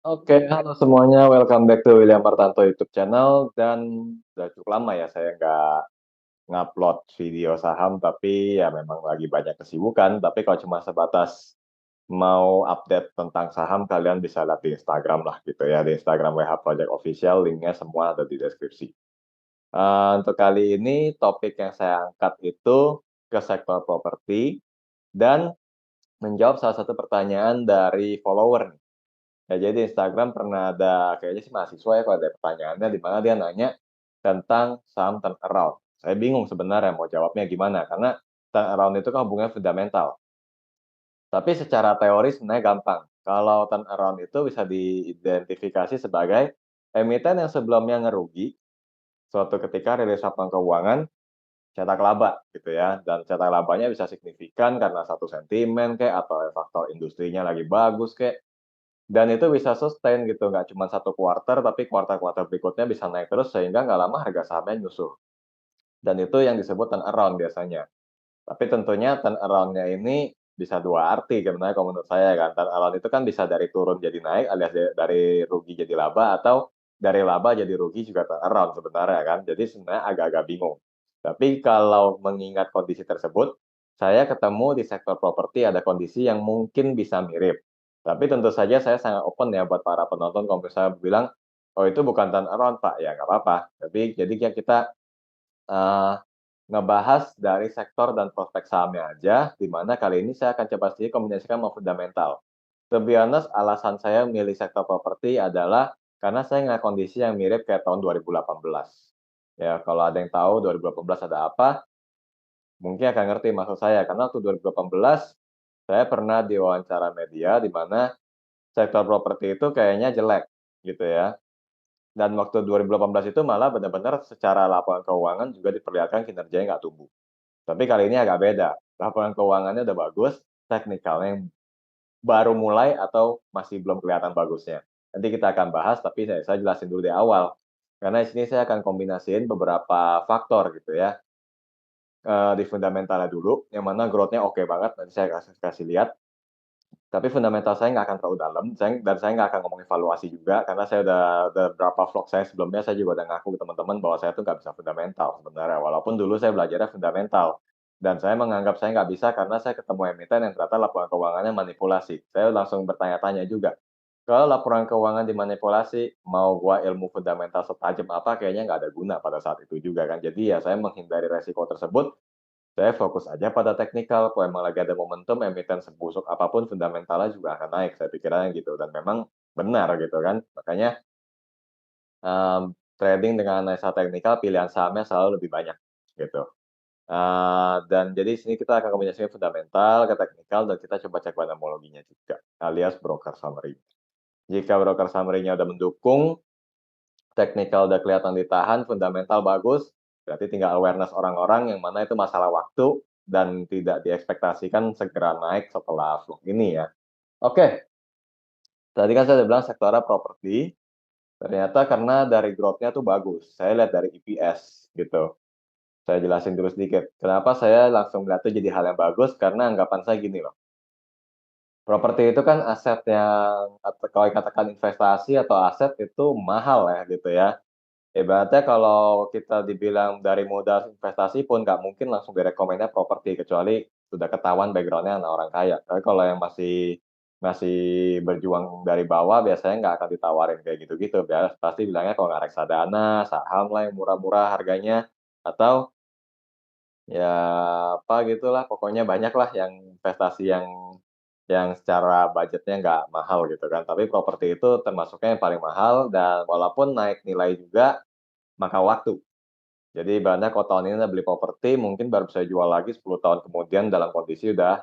Oke, halo semuanya, welcome back to William Martanto YouTube channel. Dan udah cukup lama ya saya nggak ngupload video saham, tapi ya memang lagi banyak kesibukan. Tapi kalau cuma sebatas mau update tentang saham, kalian bisa lihat di Instagram lah gitu ya, di Instagram WH Project Official, linknya semua ada di deskripsi. Untuk kali ini topik yang saya angkat itu ke sektor properti dan menjawab salah satu pertanyaan dari follower. Ya, jadi Instagram pernah ada kayaknya sih mahasiswa ya kalau ada pertanyaannya di mana dia nanya tentang saham turnaround. Saya bingung sebenarnya mau jawabnya gimana, karena turnaround itu kan hubungannya fundamental. Tapi secara teori sebenarnya gampang. Kalau turnaround itu bisa diidentifikasi sebagai emiten yang sebelumnya ngerugi, suatu ketika rilis laporan keuangan, cetak laba gitu ya, dan cetak labanya bisa signifikan karena satu sentimen kayak atau faktor industrinya lagi bagus kayak. Dan itu bisa sustain gitu, nggak cuma satu kuartal, tapi kuartal-kuartal berikutnya bisa naik terus sehingga nggak lama harga sahamnya nyusul. Dan itu yang disebut turnaround biasanya. Tapi tentunya turnaround-nya ini bisa dua arti sebenarnya kalau menurut saya kan. Turnaround itu kan bisa dari turun jadi naik alias dari rugi jadi laba, atau dari laba jadi rugi juga turnaround sebenarnya kan. Jadi sebenarnya agak-agak bingung. Tapi kalau mengingat kondisi tersebut, saya ketemu di sektor properti ada kondisi yang mungkin bisa mirip. Tapi tentu saja saya sangat open ya buat para penonton kalau misalnya bilang, "Oh itu bukan turnaround Pak," ya nggak apa-apa. Tapi jadi kayak kita, eee, ngebahas dari sektor dan prospek sahamnya aja, di mana kali ini saya akan coba sedikit kombinasikan sama fundamental. To be honest, alasan saya milih sektor properti adalah karena saya ngeliat kondisi yang mirip kayak tahun 2018. Ya, kalau ada yang tahu 2018 ada apa, mungkin akan ngerti maksud saya. Karena waktu 2018, saya pernah diwawancara media di mana sektor properti itu kayaknya jelek, gitu ya. Dan waktu 2018 itu malah benar-benar secara laporan keuangan juga diperlihatkan kinerjanya nggak tumbuh. Tapi kali ini agak beda, laporan keuangannya udah bagus, teknikalnya yang baru mulai atau masih belum kelihatan bagusnya. Nanti kita akan bahas, tapi saya jelasin dulu di awal. Karena di sini saya akan kombinasiin beberapa faktor gitu ya, di fundamentalnya dulu, yang mana growth-nya oke banget, nanti saya kasih kasih lihat. Tapi fundamental saya nggak akan terlalu dalam, dan saya nggak akan ngomongin valuasi juga, karena saya udah beberapa vlog saya sebelumnya, saya juga udah ngaku ke teman-teman bahwa saya tuh nggak bisa fundamental sebenarnya, walaupun dulu saya belajarnya fundamental. Dan saya menganggap saya nggak bisa karena saya ketemu emiten yang ternyata laporan keuangannya manipulasi. Saya langsung bertanya-tanya juga, kalau laporan keuangan dimanipulasi, mau gua ilmu fundamental setajam apa, kayaknya nggak ada guna pada saat itu juga kan. Jadi ya saya menghindari resiko tersebut, saya fokus aja pada teknikal, kalau emang lagi ada momentum emiten sebusuk apapun fundamentalnya juga akan naik, saya pikirnya gitu, dan memang benar gitu kan. Makanya, trading dengan analisa teknikal pilihan sahamnya selalu lebih banyak, gitu. Dan jadi sini kita akan kombinasikan fundamental ke teknikal dan kita coba cek fundamentologinya juga, alias broker summary. Jika broker summary-nya udah mendukung, teknikal udah kelihatan ditahan, fundamental bagus, berarti tinggal awareness orang-orang yang mana itu masalah waktu dan tidak diekspektasikan segera naik setelah vlog ini ya. Oke, tadi kan saya udah bilang sektornya properti, ternyata karena dari growth-nya tuh bagus. Saya lihat dari EPS gitu. Saya jelasin dulu sedikit. Kenapa saya langsung melihat itu jadi hal yang bagus, karena anggapan saya gini loh, properti itu kan aset yang atau kalau dikatakan investasi atau aset itu mahal ya gitu ya. Ibaratnya kalau kita dibilang dari modal investasi pun nggak mungkin langsung direkomendnya properti, kecuali sudah ketahuan background-nya anak orang kaya. Tapi kalau yang masih masih berjuang dari bawah biasanya nggak akan ditawarin kayak gitu-gitu, pasti bilangnya kalau nggak reksadana, saham lah yang murah-murah harganya, atau ya apa gitulah, pokoknya banyak lah yang investasi yang secara budgetnya nggak mahal gitu kan. Tapi properti itu termasuknya yang paling mahal dan walaupun naik nilai juga, makan waktu. Jadi ibaratnya kalau tahun ini Anda beli properti, mungkin baru bisa jual lagi 10 tahun kemudian dalam kondisi udah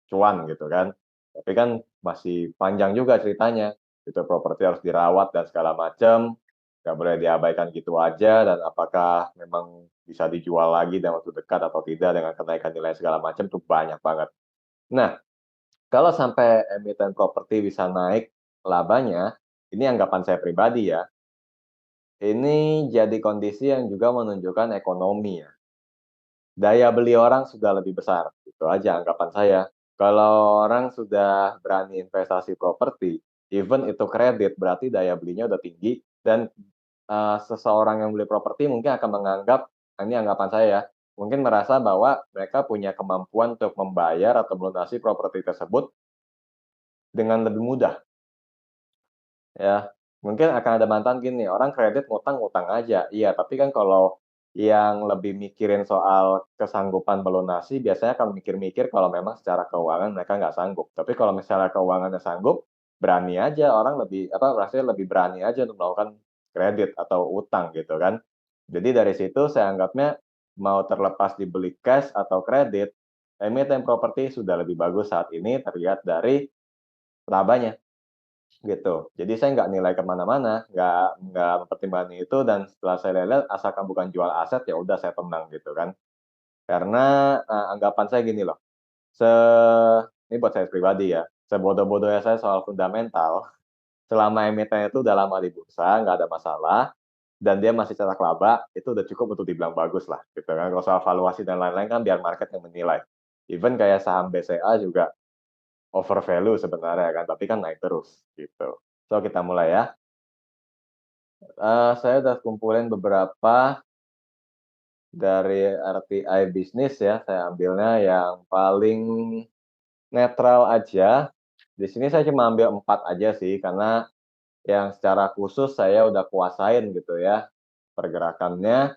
cuan gitu kan. Tapi kan masih panjang juga ceritanya, itu properti harus dirawat dan segala macam, nggak boleh diabaikan gitu aja, dan apakah memang bisa dijual lagi dalam waktu dekat atau tidak dengan kenaikan nilai segala macam, itu banyak banget. Nah, kalau sampai emiten properti bisa naik labanya, ini anggapan saya pribadi ya, ini jadi kondisi yang juga menunjukkan ekonomi ya. Daya beli orang sudah lebih besar, itu aja anggapan saya. Kalau orang sudah berani investasi properti, even itu kredit, berarti daya belinya udah tinggi dan, seseorang yang beli properti mungkin akan menganggap, ini anggapan saya ya, mungkin merasa bahwa mereka punya kemampuan untuk membayar atau melunasi properti tersebut dengan lebih mudah. Ya, mungkin akan ada mantan gini, orang kredit ngutang, ngutang aja. Iya, tapi kan kalau yang lebih mikirin soal kesanggupan melunasi, biasanya akan mikir-mikir kalau memang secara keuangan mereka nggak sanggup. Tapi kalau misalnya keuangannya sanggup, berani aja orang lebih apa, rasanya lebih berani aja untuk melakukan kredit atau utang gitu kan. Jadi dari situ saya anggapnya mau terlepas dibeli cash atau kredit, emiten properti sudah lebih bagus saat ini terlihat dari labanya. Gitu. Jadi saya nggak nilai ke mana-mana, nggak mempertimbangkan itu dan setelah saya lihat asalkan bukan jual aset, ya udah saya tenang gitu kan. Karena, anggapan saya gini loh, se ini buat saya pribadi ya, sebodoh-bodohnya saya soal fundamental, selama emitennya itu udah lama di bursa, nggak ada masalah, dan dia masih cetak laba, itu udah cukup untuk dibilang bagus lah, gitu kan. Kalau soal valuasi dan lain-lain kan biar market yang menilai. Even kayak saham BCA juga over value sebenarnya kan, tapi kan naik terus, gitu. So, kita mulai ya. Saya udah kumpulin beberapa dari RTI bisnis ya, saya ambilnya yang paling netral aja. Di sini saya cuma ambil 4 aja sih, karena yang secara khusus saya udah kuasain gitu ya, pergerakannya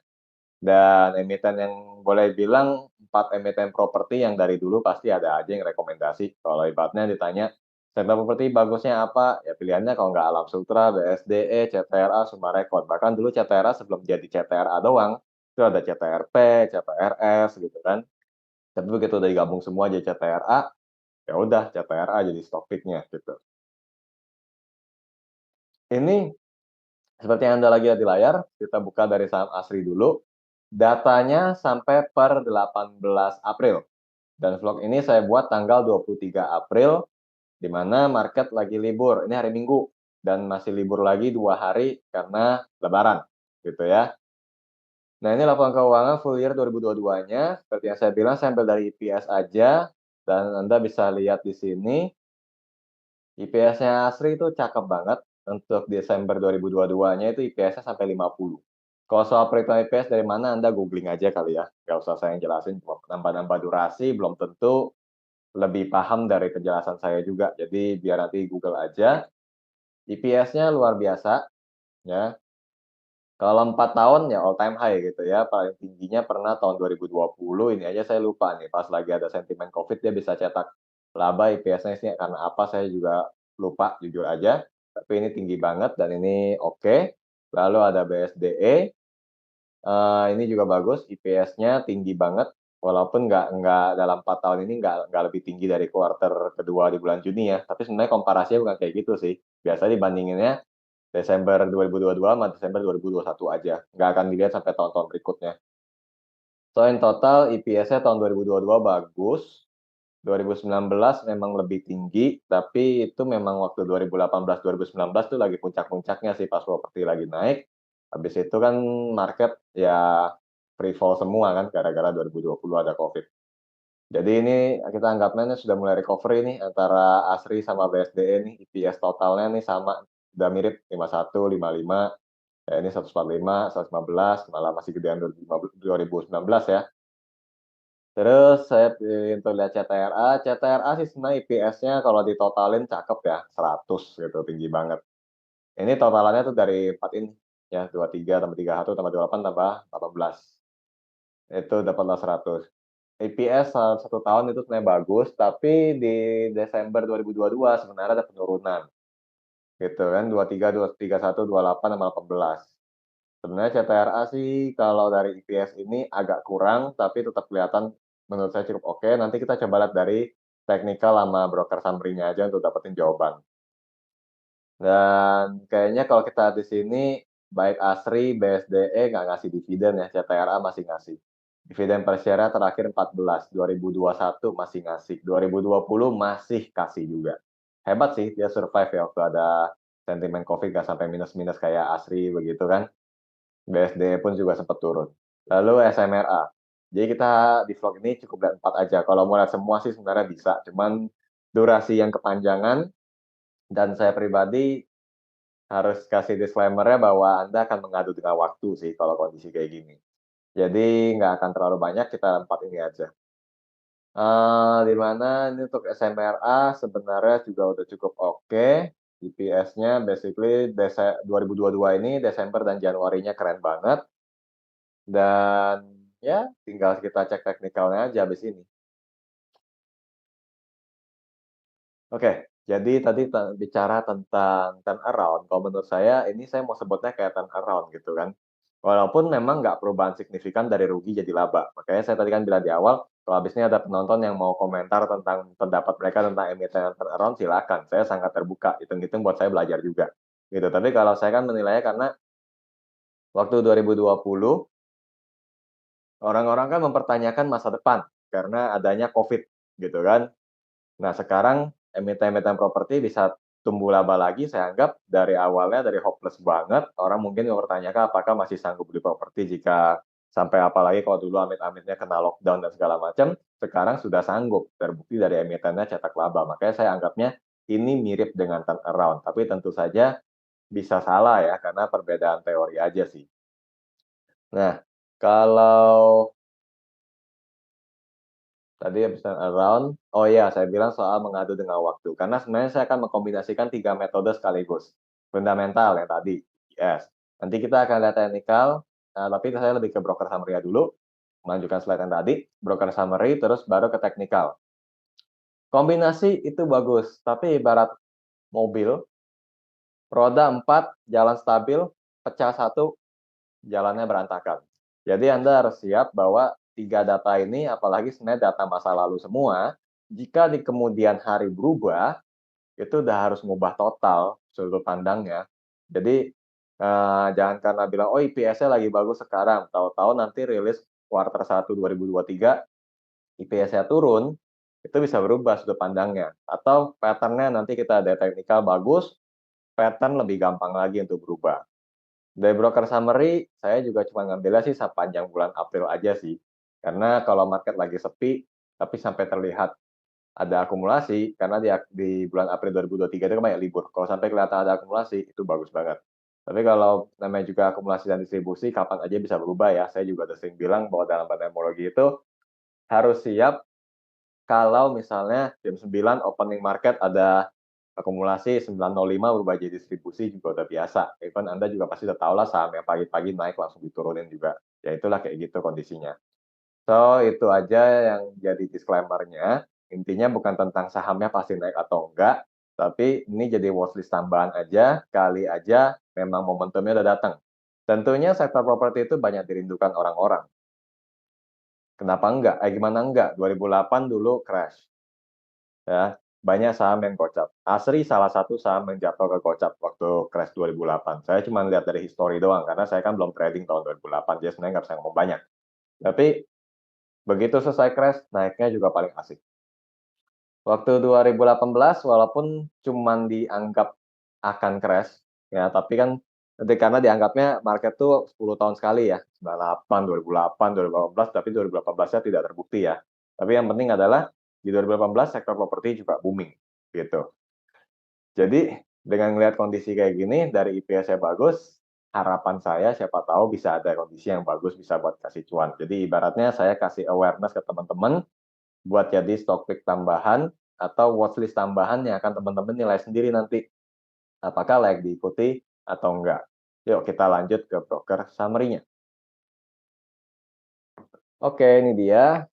dan emiten yang boleh bilang 4 emiten properti yang dari dulu pasti ada aja yang rekomendasi. Kalau ibaratnya ditanya, "Sektor properti bagusnya apa?" Ya pilihannya kalau nggak Alam Sutra, BSDE, CTRA, Summarecon. Bahkan dulu CTRA sebelum jadi CTRA doang, itu ada CTRP, CTRS gitu kan. Tapi begitu udah digabung semua jadi CTRA, ya udah CTRA jadi stock pick-nya gitu. Ini seperti yang Anda lihat di layar, kita buka dari saham ASRI dulu. Datanya sampai per 18 April. Dan vlog ini saya buat tanggal 23 April, di mana market lagi libur. Ini hari Minggu, dan masih libur lagi 2 hari karena lebaran, gitu ya. Nah, ini laporan keuangan full year 2022-nya. Seperti yang saya bilang, saya ambil dari EPS aja, dan Anda bisa lihat di sini, IPS-nya Asri itu cakep banget. Untuk Desember 2022-nya itu IPS-nya sampai 50. Kalau soal perhitungan IPS dari mana, Anda googling aja kali ya. Nggak usah saya yang jelasin, cuma nambah-nambah durasi, belum tentu lebih paham dari penjelasan saya juga. Jadi biar nanti Google aja. EPS-nya luar biasa, ya. Kalau 4 tahun ya all time high gitu ya, paling tingginya pernah tahun 2020, ini aja saya lupa nih, pas lagi ada sentimen Covid dia bisa cetak laba IPS-nya sih karena apa saya juga lupa jujur aja, tapi ini tinggi banget dan ini oke. Lalu ada BSDE, ini juga bagus, IPS-nya tinggi banget, walaupun nggak dalam 4 tahun ini nggak lebih tinggi dari kuartal kedua di bulan Juni ya, tapi sebenarnya komparasinya bukan kayak gitu sih. Biasanya dibandinginnya Desember 2022 sama Desember 2021 aja, nggak akan dilihat sampai tahun-tahun berikutnya. So in total EPS-nya tahun 2022 bagus, 2019 memang lebih tinggi, tapi itu memang waktu 2018, 2019 tuh lagi puncak-puncaknya sih pas properti lagi naik, habis itu kan market ya free fall semua kan gara-gara 2020 ada Covid. Jadi ini kita anggapnya nih sudah mulai recovery nih antara ASRI sama BSDE nih, EPS totalnya nih sama, udah mirip 51, 55, ya ini 145, 115, malah masih gedean 2019 ya. Terus saya untuk lihat CTRA, CTRA sih sebenarnya IPS-nya kalau ditotalin cakep ya, 100 gitu, tinggi banget. Ini totalannya tuh dari 4 ini, ya 23 tambah 31 tambah 28 tambah 18, itu dapatlah 100. IPS 1 tahun itu sebenarnya bagus, tapi di Desember 2022 sebenarnya ada penurunan, gitu kan, 23, 31, 28 sama 18. Sebenarnya CTRA sih kalau dari IPS ini agak kurang, tapi tetap kelihatan menurut saya cukup oke. Nanti kita coba lihat dari teknikal sama broker summary-nya aja untuk dapetin jawaban. Dan kayaknya kalau kita di sini, baik ASRI, BSDE nggak ngasih dividen ya, CTRA masih ngasih. Dividen per share-nya terakhir 14, 2021 masih ngasih, 2020 masih kasih juga. Hebat sih dia survive ya waktu ada sentimen Covid nggak sampai minus-minus kayak ASRI begitu kan. BSD pun juga sempat turun. Lalu SMRA. Jadi kita di vlog ini cukup lihat 4 aja, kalau mau lihat semua sih sebenarnya bisa, cuman durasi yang kepanjangan, Dan saya pribadi harus kasih disclaimer-nya bahwa Anda akan mengadu dengan waktu sih kalau kondisi kayak gini. Jadi nggak akan terlalu banyak, kita 4 ini aja. Di mana ini untuk SMRA sebenarnya juga udah cukup oke, EPS-nya basically 2022 ini Desember dan Januarinya keren banget, dan ya tinggal kita cek teknikalnya aja habis ini. Oke, jadi tadi bicara tentang turnaround, kalau menurut saya ini saya mau sebutnya kayak turnaround gitu kan. Walaupun memang nggak perubahan signifikan dari rugi jadi laba. Makanya saya tadi kan bilang di awal, kalau habis ini ada penonton yang mau komentar tentang pendapat mereka tentang emiten turnaround, silakan. Saya sangat terbuka, hitung-hitung buat saya belajar juga, gitu. Tapi kalau saya kan menilainya karena waktu 2020, orang-orang kan mempertanyakan masa depan karena adanya Covid, gitu kan. Nah, sekarang emiten-emiten properti bisa tumbuh laba lagi, saya anggap dari awalnya dari hopeless banget, orang mungkin mempertanyakan apakah masih sanggup beli properti jika sampai apalagi kalau dulu amit-amitnya kena lockdown dan segala macam, sekarang sudah sanggup, terbukti dari emitennya cetak laba. Makanya saya anggapnya ini mirip dengan turnaround, tapi tentu saja bisa salah ya, karena perbedaan teori aja sih. Nah, kalau tadi habis turnaround, oh iya saya bilang soal mengadu dengan waktu, karena sebenarnya saya akan mengkombinasikan 3 metode sekaligus. Fundamental yang tadi, yes. Nanti kita akan lihat teknikal, tapi saya lebih ke broker summary dulu, melanjutkan slide yang tadi, broker summary, terus baru ke teknikal. Kombinasi itu bagus, tapi ibarat mobil, roda 4, jalan stabil, pecah satu, jalannya berantakan. Jadi Anda harus siap bahwa 3 data ini, apalagi sebenarnya data masa lalu semua, jika di kemudian hari berubah, itu udah harus ngubah total sudut pandangnya. Jadi, jangan karena bilang, "Oh IPS-nya lagi bagus sekarang," tahu-tahu nanti rilis kuartal 1 2023, IPS-nya turun, itu bisa berubah sudut pandangnya. Atau pattern-nya nanti kita ada teknikal bagus, pattern lebih gampang lagi untuk berubah. Dari broker summary, saya juga cuma ngambilnya sih sepanjang bulan April aja sih. Karena kalau market lagi sepi, tapi sampai terlihat ada akumulasi, karena di bulan April 2023 itu kan banyak libur. Kalau sampai kelihatan ada akumulasi, itu bagus banget. Tapi kalau namanya juga akumulasi dan distribusi, kapan aja bisa berubah ya. Saya juga udah sering bilang bahwa dalam pandemologi itu harus siap kalau misalnya jam 9 opening market ada akumulasi 9.05 berubah jadi distribusi juga udah biasa. Even Anda juga pasti udah tahu lah saham yang pagi-pagi naik langsung diturunin juga. Ya itulah kayak gitu kondisinya. So, itu aja yang jadi disclaimer-nya. Intinya bukan tentang sahamnya pasti naik atau enggak, tapi ini jadi watchlist tambahan aja, kali aja memang momentumnya udah datang. Tentunya sektor properti itu banyak dirindukan orang-orang. Kenapa enggak? Gimana enggak? 2008 dulu crash, ya. Banyak saham yang gocap. ASRI salah satu saham yang jatuh ke gocap waktu crash 2008. Saya cuma lihat dari history doang, karena saya kan belum trading tahun 2008, jadi sebenarnya nggak bisa ngomong banyak. Tapi begitu selesai crash, naiknya juga paling asik. Waktu 2018 walaupun cuman dianggap akan crash, ya tapi kan karena dianggapnya market tuh 10 tahun sekali ya, 98, 2008, 2018, tapi 2018-nya tidak terbukti ya. Tapi yang penting adalah di 2018 sektor properti juga booming, gitu. Jadi dengan melihat kondisi kayak gini, dari IPS-nya bagus, harapan saya siapa tahu bisa ada kondisi yang bagus bisa buat kasih cuan. Jadi ibaratnya saya kasih awareness ke teman-teman buat jadi stock pick tambahan atau watchlist tambahan yang akan teman-teman nilai sendiri nanti, apakah layak diikuti atau enggak. Yuk kita lanjut ke broker summary-nya. Oke, ini dia.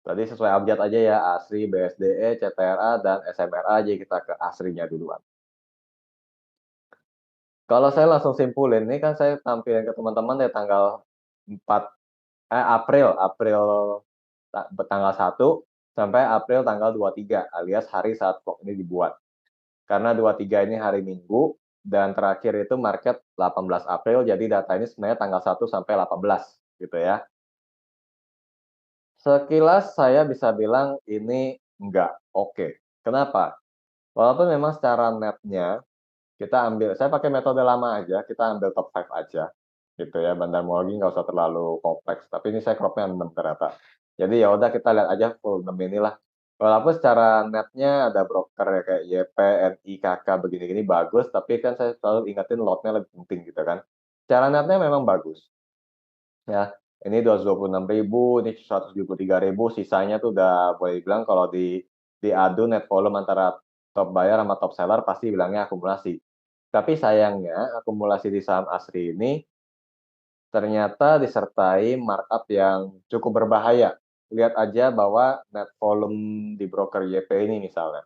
Tadi sesuai abjad aja ya, ASRI, BSDE, CTRA, dan SMRA, jadi kita ke ASRI-nya duluan. Kalau saya langsung simpulin, ini kan saya tampilin ke teman-teman dari tanggal 4, April, tanggal 1 sampai April tanggal 23, alias hari saat vlog ini dibuat. Karena 23 ini hari Minggu, dan terakhir itu market 18 April, jadi data ini sebenarnya tanggal 1 sampai 18, gitu ya. Sekilas saya bisa bilang ini enggak oke. Kenapa? Walaupun memang secara net-nya, saya pakai metode lama aja, kita ambil top 5 aja, gitu ya, Bandarmologi nggak usah terlalu kompleks, tapi ini saya crop-nya 6 ternyata. Jadi ya udah kita lihat aja full 6 inilah. Walaupun secara netnya ada broker ya kayak YP, NI, KK begini-gini bagus, tapi kan saya selalu ingetin lotnya lebih penting gitu kan. Secara netnya memang bagus, ya. Ini 226.000, ini 173.000, sisanya tuh udah boleh dibilang kalau diadu net volume antara top buyer sama top seller pasti bilangnya akumulasi. Tapi sayangnya akumulasi di saham ASRI ini ternyata disertai markup yang cukup berbahaya. Lihat aja bahwa net volume di broker YP ini misalnya.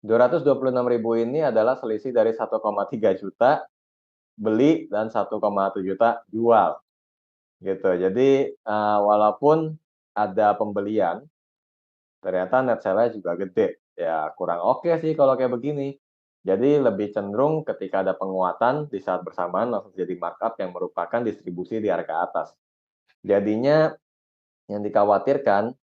226.000 ini adalah selisih dari 1,3 juta beli dan 1,1 juta jual gitu. Jadi walaupun ada pembelian, ternyata net sell-nya juga gede. Ya kurang oke sih kalau kayak begini. Jadi lebih cenderung ketika ada penguatan di saat bersamaan langsung jadi markup yang merupakan distribusi di harga atas. Jadinya yang dikhawatirkan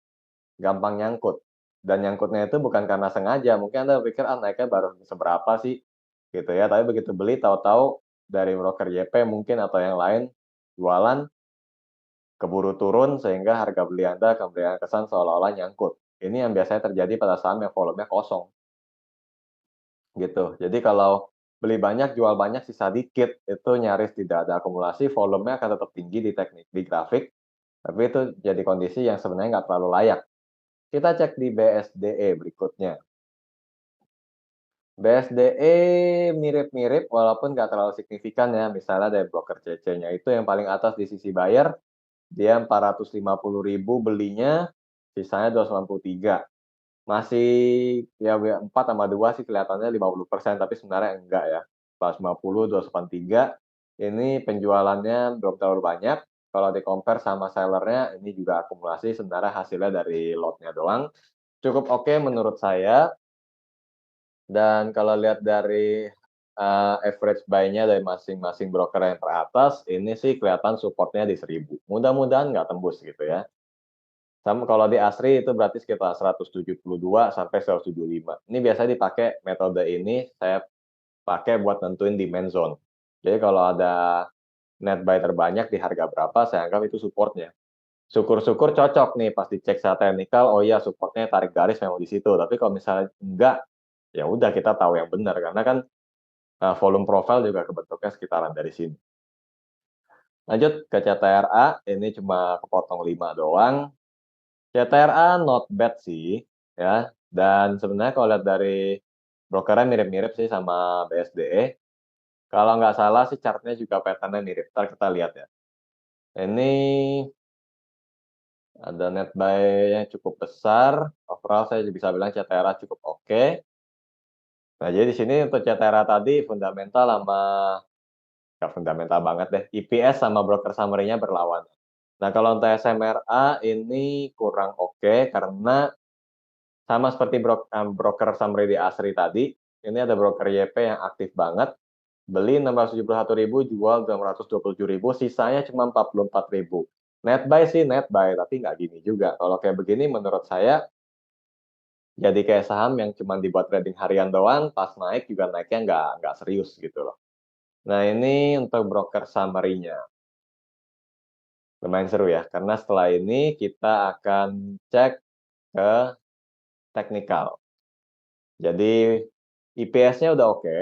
gampang nyangkut. Dan nyangkutnya itu bukan karena sengaja, mungkin Anda pikir, "Ah, naiknya baru seberapa sih?" Gitu ya, tapi begitu beli tahu-tahu dari broker YP mungkin atau yang lain jualan, keburu turun sehingga harga beli Anda akan memberikan kesan seolah-olah nyangkut. Ini yang biasanya terjadi pada saham yang volumenya kosong, gitu. Jadi kalau beli banyak, jual banyak, sisa dikit, itu nyaris tidak ada akumulasi, volumenya akan tetap tinggi di grafik, tapi itu jadi kondisi yang sebenarnya nggak terlalu layak. Kita cek di BSDE berikutnya. BSDE mirip-mirip walaupun nggak terlalu signifikan ya, misalnya dari broker CC-nya itu yang paling atas di sisi buyer, dia 450.000 belinya, sisanya 293. Masih ya 4 sama 2 sih kelihatannya 50%, tapi sebenarnya enggak ya. 450, 283, ini penjualannya belum terlalu banyak. Kalau di-compare sama sellernya, ini juga akumulasi sebenarnya hasilnya dari lotnya doang. Cukup oke menurut saya. Dan kalau lihat dari average buy-nya dari masing-masing broker yang teratas, ini sih kelihatan support-nya di 1.000. Mudah-mudahan nggak tembus gitu ya. Sama kalau di ASRI itu berarti sekitar 172 sampai 175. Ini biasanya dipakai metode ini saya pakai buat nentuin demand zone. Jadi kalau ada net buy terbanyak di harga berapa, saya anggap itu support-nya. Syukur-syukur cocok nih pas dicek secara teknikal, oh iya support-nya tarik garis memang di situ. Tapi kalau misalnya enggak, ya udah kita tahu yang benar karena kan volume profile juga kebentuknya sekitaran dari sini. Lanjut ke CTRA, ini cuma kepotong 5 doang. CTRA not bad sih, ya. Dan sebenarnya kalau lihat dari brokernya mirip-mirip sih sama BSDE. Kalau nggak salah sih chartnya juga pattern-nya mirip. Ntar kita lihat ya. Ini ada net buy yang cukup besar. Overall saya bisa bilang CTRA cukup oke. Nah, jadi di sini untuk CTRA tadi fundamental sama nggak fundamental banget deh, EPS sama broker summary-nya berlawanan. Nah, kalau untuk SMRA ini kurang oke karena sama seperti broker summary di ASRI tadi, ini ada broker YP yang aktif banget, beli 671.000, jual 627.000, sisanya cuma 44.000. Net buy sih net buy, tapi nggak gini juga. Kalau kayak begini menurut saya jadi kayak saham yang cuma dibuat trading harian doang, pas naik juga naiknya nggak serius gitu loh. Nah, ini untuk broker summary-nya. Lumayan seru ya, karena setelah ini kita akan cek ke teknikal. Jadi IPS-nya udah oke,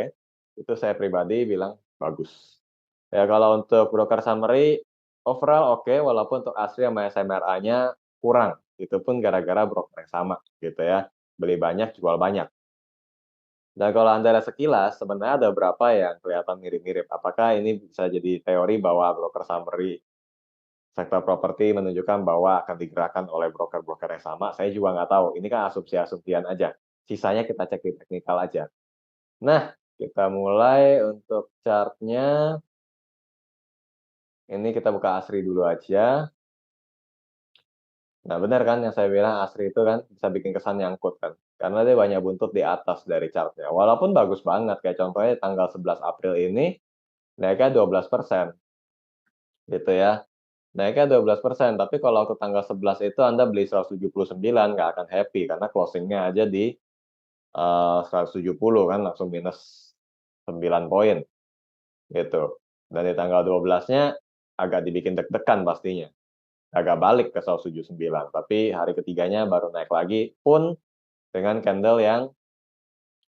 itu saya pribadi bilang bagus. Ya kalau untuk broker summary, overall oke, walaupun untuk ASRI sama SMRA-nya kurang. Itu pun gara-gara broker yang sama gitu ya, beli banyak, jual banyak. Dan kalau Anda lihat sekilas, sebenarnya ada beberapa yang kelihatan mirip-mirip. Apakah ini bisa jadi teori bahwa broker summary sektor properti menunjukkan bahwa akan digerakkan oleh broker-broker yang sama? Saya juga nggak tahu, ini kan asumsi-asumsian aja. Sisanya kita cek di teknikal aja. Nah, kita mulai untuk chart-nya, ini kita buka ASRI dulu aja. Nah, benar kan yang saya bilang ASRI itu kan bisa bikin kesan nyangkut kan, karena dia banyak buntut di atas dari chart-nya. Walaupun bagus banget, kayak contohnya tanggal 11 April ini naiknya 12%, gitu ya. Naiknya 12%, tapi kalau waktu tanggal 11 itu Anda beli 179 nggak akan happy, karena closing-nya aja di 170 kan, langsung minus 9 poin, gitu. Dan di tanggal 12-nya agak dibikin deg-degan pastinya. agak balik ke 179, tapi hari ketiganya baru naik lagi pun dengan candle yang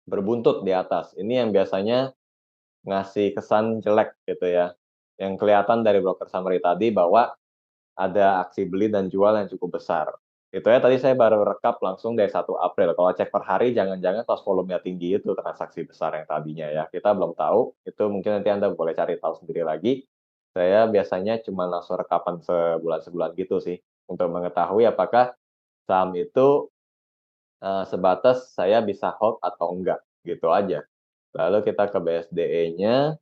berbuntut di atas. Ini yang biasanya ngasih kesan jelek gitu ya. Yang kelihatan dari broker summary tadi bahwa ada aksi beli dan jual yang cukup besar. Itu ya tadi saya baru rekap langsung dari 1 April. Kalau cek per hari jangan-jangan pas volumenya tinggi itu transaksi besar yang tadinya ya. Kita belum tahu, itu mungkin nanti Anda boleh cari tahu sendiri lagi. Saya biasanya cuma langsung rekapan sebulan-sebulan gitu sih, untuk mengetahui apakah saham itu, sebatas saya bisa hold atau enggak, gitu aja. Lalu kita ke BSDE-nya.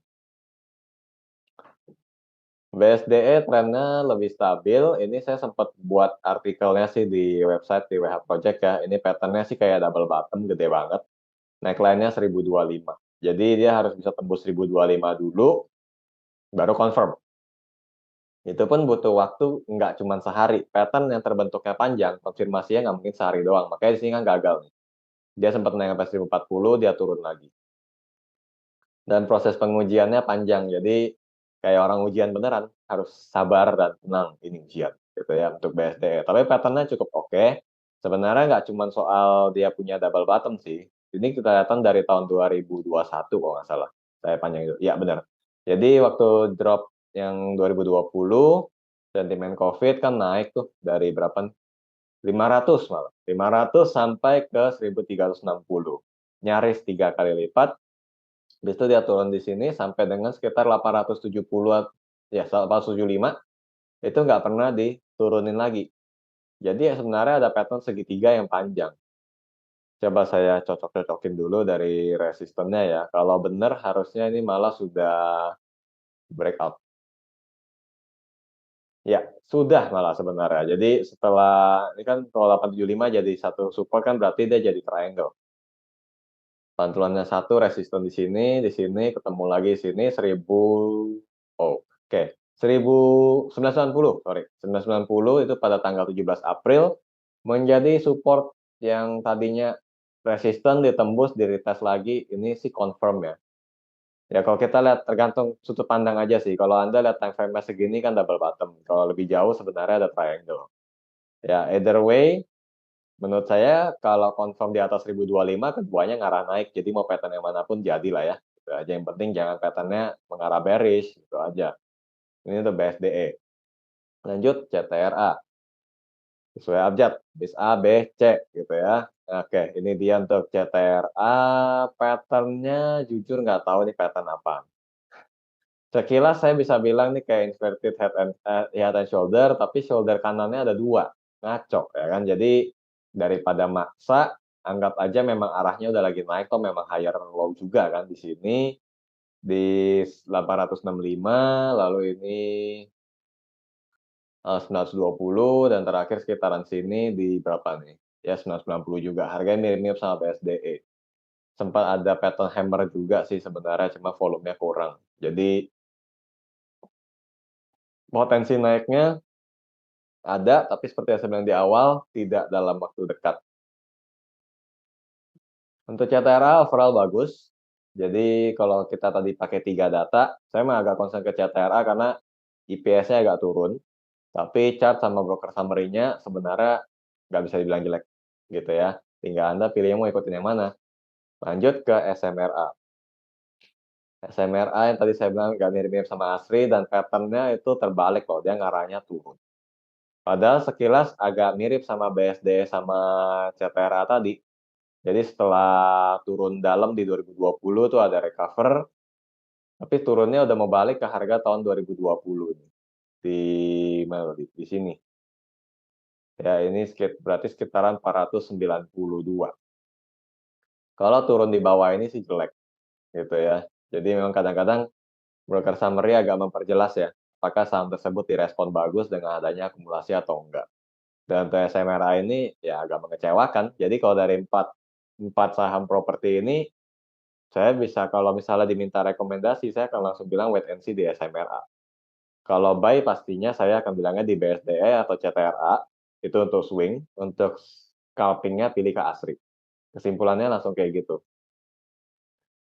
BSDE trennya lebih stabil, ini saya sempat buat artikelnya sih di website di WH Project ya, ini pattern-nya sih kayak double bottom gede banget, neckline-nya 1025. Jadi dia harus bisa tembus 1025 dulu, baru confirm. Itu pun butuh waktu nggak cuma sehari, pattern yang terbentuknya panjang, konfirmasinya nggak mungkin sehari doang, makanya di sini kan gagal nih. Dia sempat naik sampai 1040, dia turun lagi. Dan proses pengujiannya panjang, jadi kayak orang ujian beneran, harus sabar dan tenang, ini ujian, gitu ya, untuk BSDE. Tapi pattern-nya cukup oke. Sebenarnya nggak cuma soal dia punya double bottom sih, ini kelihatan dari tahun 2021 kalau nggak salah, saya panjang itu. Iya benar. Jadi waktu drop yang 2020, sentimen Covid kan naik tuh dari berapa nih, 500 malah, 500 sampai ke 1360, nyaris 3 kali lipat. Habis itu dia turun di sini sampai dengan sekitar 870-an, ya 875, itu nggak pernah diturunin lagi. Jadi ya sebenarnya ada pattern segitiga yang panjang. Coba saya cocok-cocokin dulu dari resistennya ya, kalau benar harusnya ini malah sudah breakout. Ya, sudah malah sebenarnya. Jadi setelah ini kan kalau 875 jadi satu support kan berarti dia jadi triangle. Pantulannya satu resisten di sini, ketemu lagi di sini 1000, oke, 1990, sorry, 1990 itu pada tanggal 17 April menjadi support yang tadinya resisten ditembus, di-retest lagi, ini sih confirm ya. Ya kalau kita lihat tergantung sudut pandang aja sih, kalau Anda lihat time frame-nya segini kan double bottom, kalau lebih jauh sebenarnya ada triangle. Ya either way, menurut saya kalau confirm di atas 1025 keduanya ngarah naik, jadi mau pattern yang manapun jadilah ya, itu aja, yang penting jangan pattern-nya mengarah bearish, itu aja. Ini untuk BSDE. Lanjut CTRA, sesuai abjad, bis A, B, C gitu ya. Oke, ini dia untuk CTRA, pattern-nya jujur nggak tahu ini pattern apa. Sekilas saya bisa bilang nih kayak inverted head and shoulder, tapi shoulder kanannya ada 2, ngaco ya kan. Jadi daripada maksa, anggap aja memang arahnya udah lagi naik toh memang higher low juga kan di sini, di 865, lalu ini 920 dan terakhir sekitaran sini di berapa nih, ya 990 juga, harganya mirip-mirip sama BSDE. Sempat ada pattern hammer juga sih sebenarnya, cuma volumenya kurang. Jadi potensi naiknya ada, tapi seperti yang saya bilang di awal, tidak dalam waktu dekat. Untuk CTRA overall bagus. Jadi kalau kita tadi pakai 3 data, saya mah agak concern ke CTRA karena IPS-nya agak turun, tapi chart sama broker summary-nya sebenarnya nggak bisa dibilang jelek, gitu ya. Tinggal Anda pilih mau ikutin yang mana. Lanjut ke SMRA. SMRA yang tadi saya bilang nggak mirip-mirip sama ASRI dan pattern-nya itu terbalik loh, dia ngarahnya turun. Padahal sekilas agak mirip sama BSD sama CTRA tadi. Jadi setelah turun dalam di 2020 tuh ada recover, tapi turunnya udah mau balik ke harga tahun 2020 nih. Di mana tadi? Di sini. Ya ini berarti sekitaran 492. Kalau turun di bawah ini sih jelek, gitu ya. Jadi memang kadang-kadang broker summary agak memperjelas ya, apakah saham tersebut direspon bagus dengan adanya akumulasi atau enggak. Dan untuk SMRA ini ya agak mengecewakan. Jadi kalau dari empat saham properti ini, saya bisa kalau misalnya diminta rekomendasi, saya akan langsung bilang wait and see di SMRA. Kalau buy pastinya saya akan bilangnya di BSDE atau CTRA, itu untuk swing, untuk scalping-nya pilih ke ASRI. Kesimpulannya langsung kayak gitu.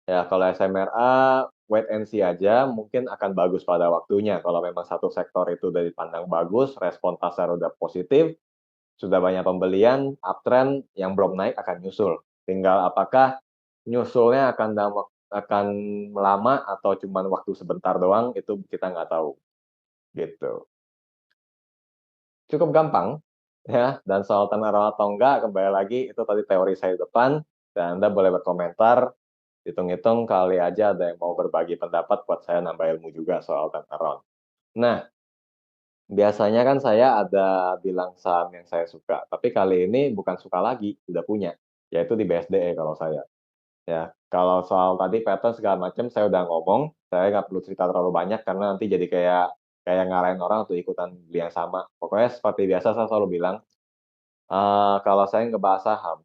Ya, kalau SMRA wait and see aja, mungkin akan bagus pada waktunya. Kalau memang satu sektor itu udah dipandang bagus, respon pasar udah positif, sudah banyak pembelian, uptrend, yang belum naik akan nyusul. Tinggal apakah nyusulnya akan lama atau cuman waktu sebentar doang, itu kita nggak tahu, gitu. Cukup gampang, ya, dan soal turnaround atau enggak, kembali lagi itu tadi teori saya di depan, dan Anda boleh berkomentar, hitung-hitung kali aja ada yang mau berbagi pendapat buat saya nambah ilmu juga soal turnaround. Nah, biasanya kan saya ada bilang saham yang saya suka, tapi kali ini bukan suka lagi, udah punya, yaitu di BSDE kalau saya. Ya, kalau soal tadi pattern segala macam saya udah ngomong, saya nggak perlu cerita terlalu banyak karena nanti jadi kayak kayak ngarahin orang untuk ikutan beli yang sama. Pokoknya seperti biasa saya selalu bilang, kalau saya ngebahas saham,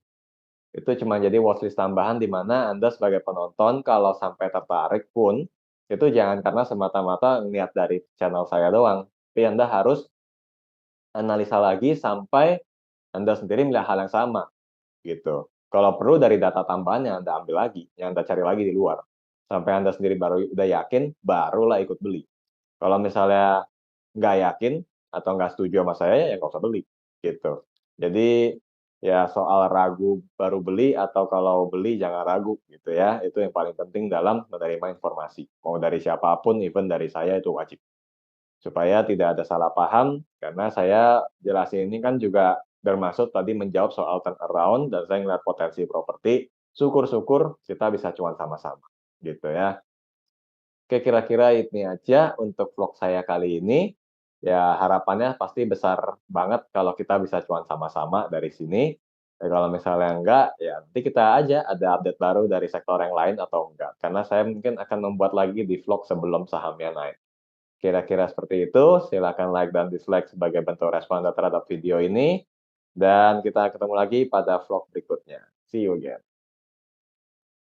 itu cuma jadi watchlist tambahan di mana Anda sebagai penonton kalau sampai tertarik pun, itu jangan karena semata-mata ngelihat dari channel saya doang, tapi Anda harus analisa lagi sampai Anda sendiri melihat hal yang sama, gitu. Kalau perlu dari data tambahan yang Anda ambil lagi, yang Anda cari lagi di luar. Sampai Anda sendiri baru udah yakin, barulah ikut beli. Kalau misalnya nggak yakin atau nggak setuju sama saya, ya nggak usah beli, gitu. Jadi, ya soal ragu baru beli atau kalau beli jangan ragu, gitu ya. Itu yang paling penting dalam menerima informasi. Mau dari siapapun, even dari saya itu wajib. Supaya tidak ada salah paham, karena saya jelasin ini kan juga bermaksud tadi menjawab soal turnaround dan saya ngelihat potensi properti, syukur-syukur kita bisa cuan sama-sama, gitu ya. Oke, kira-kira ini aja untuk vlog saya kali ini. Ya, harapannya pasti besar banget kalau kita bisa cuan sama-sama dari sini. Kalau misalnya enggak, ya nanti kita aja ada update baru dari sektor yang lain atau enggak. Karena saya mungkin akan membuat lagi di vlog sebelum sahamnya naik. Kira-kira seperti itu, silakan like dan dislike sebagai bentuk respon Anda terhadap video ini, dan kita ketemu lagi pada vlog berikutnya. See you again.